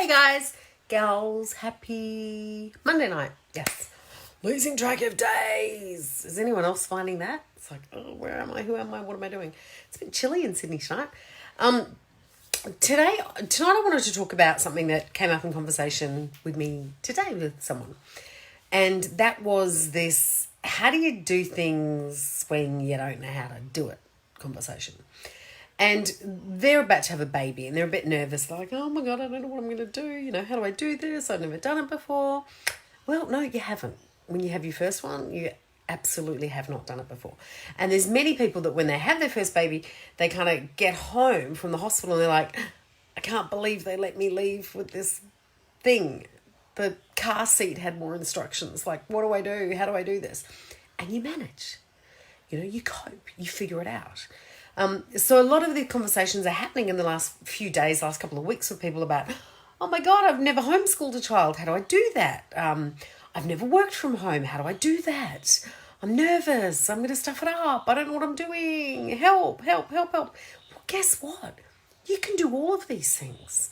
Hey guys, gals, happy Monday night. Yes. Losing track of days. Is anyone else finding that? It's like, oh, where am I? Who am I? What am I doing? It's a bit chilly in Sydney tonight. Tonight I wanted to talk about something that came up in conversation with me today with someone. And that was this, how do you do things when you don't know how to do it conversation. And they're about to have a baby and they're a bit nervous. They're like, oh my God, I don't know what I'm going to do. You know, how do I do this? I've never done it before. Well, no, you haven't. When you have your first one, you absolutely have not done it before. And there's many people that when they have their first baby, they kind of get home from the hospital and they're like, I can't believe they let me leave with this thing. The car seat had more instructions. Like, what do I do? How do I do this? And you manage. You know, you cope. You figure it out. So a lot of the conversations are happening in the last few days, last couple of weeks with people about, oh my God, I've never homeschooled a child. How do I do that? I've never worked from home. How do I do that? I'm nervous. I'm going to stuff it up. I don't know what I'm doing. Help. Well, guess what? You can do all of these things.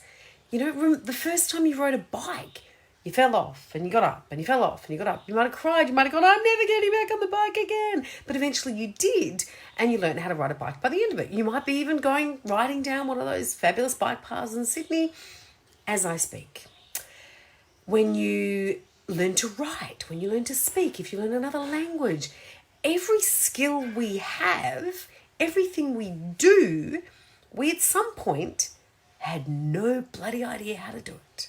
You know, the first time you rode a bike, you fell off and you got up and you fell off and you got up. You might have cried. You might have gone, I'm never getting back on the bike again. But eventually you did and you learned how to ride a bike by the end of it. You might be even riding down one of those fabulous bike paths in Sydney as I speak. When you learn to write, when you learn to speak, if you learn another language, every skill we have, everything we do, we at some point had no bloody idea how to do it.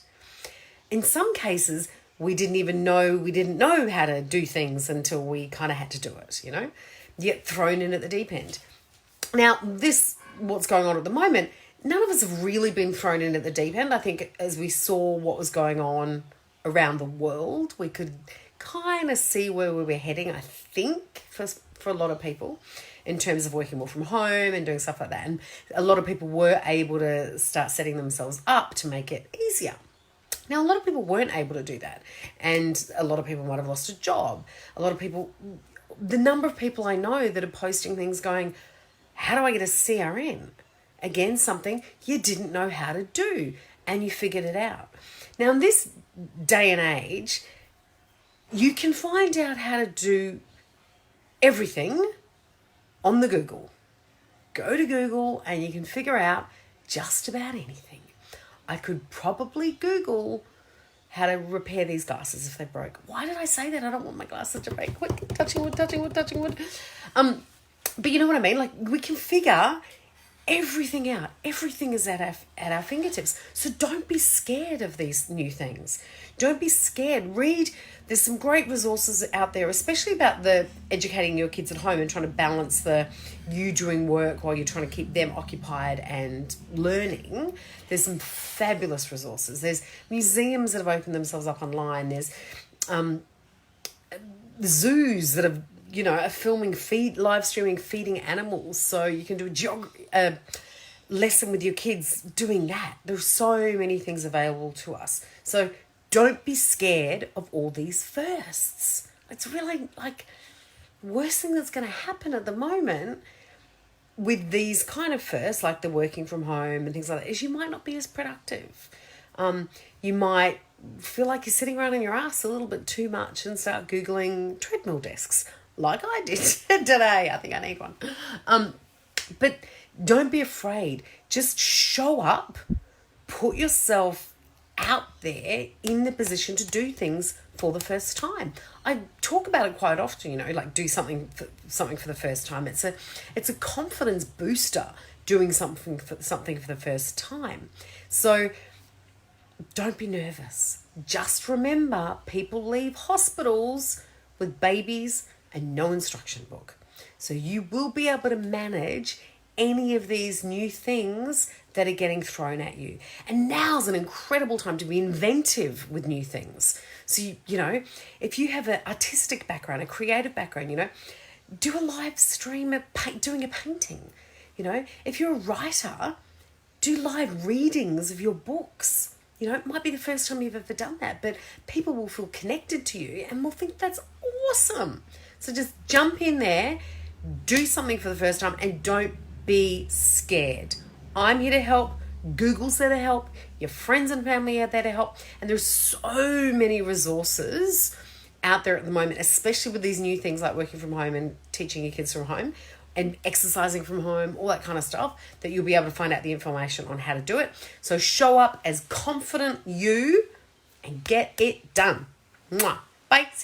In some cases, we didn't know how to do things until we kind of had to do it, you know, you get thrown in at the deep end. Now, what's going on at the moment, none of us have really been thrown in at the deep end. I think as we saw what was going on around the world, we could kind of see where we were heading, I think, for a lot of people in terms of working more from home and doing stuff like that. And a lot of people were able to start setting themselves up to make it easier. Now, a lot of people weren't able to do that. And a lot of people might have lost a job. The number of people I know that are posting things going, how do I get a CRN? Again, something you didn't know how to do and you figured it out. Now, in this day and age, you can find out how to do everything on the Google. Go to Google and you can figure out just about anything. I could probably Google how to repair these glasses if they broke. Why did I say that? I don't want my glasses to break. Quick, touching wood. But you know what I mean? Like, we can figure everything out. Everything is at our fingertips. So don't be scared of these new things. Don't be scared. There's some great resources out there, especially about the educating your kids at home and trying to balance you doing work while you're trying to keep them occupied and learning. There's some fabulous resources. There's museums that have opened themselves up online. There's zoos that have, are filming live streaming feeding animals, so you can do a lesson with your kids doing that. There's so many things available to us. So don't be scared of all these firsts. It's really worst thing that's going to happen at the moment with these kind of firsts, like the working from home and things like that, is you might not be as productive. You might feel like you're sitting around on your ass a little bit too much and start Googling treadmill desks like I did today. I think I need one. But don't be afraid. Just show up, put yourself out there in the position to do things for the first time. I talk about it quite often, like do something for the first time. It's a confidence booster doing something for the first time. So don't be nervous. Just remember, people leave hospitals with babies and no instruction book. So you will be able to manage any of these new things that are getting thrown at you. And now's an incredible time to be inventive with new things. So, if you have an artistic background, a creative background, do a live stream of doing a painting. If you're a writer, do live readings of your books. It might be the first time you've ever done that, but people will feel connected to you and will think that's awesome. So just jump in there, do something for the first time, and don't be scared. I'm here to help. Google's there to help. Your friends and family are there to help. And there's so many resources out there at the moment, especially with these new things like working from home and teaching your kids from home and exercising from home, all that kind of stuff, that you'll be able to find out the information on how to do it. So show up as confident you and get it done. Mwah. Bye. See you.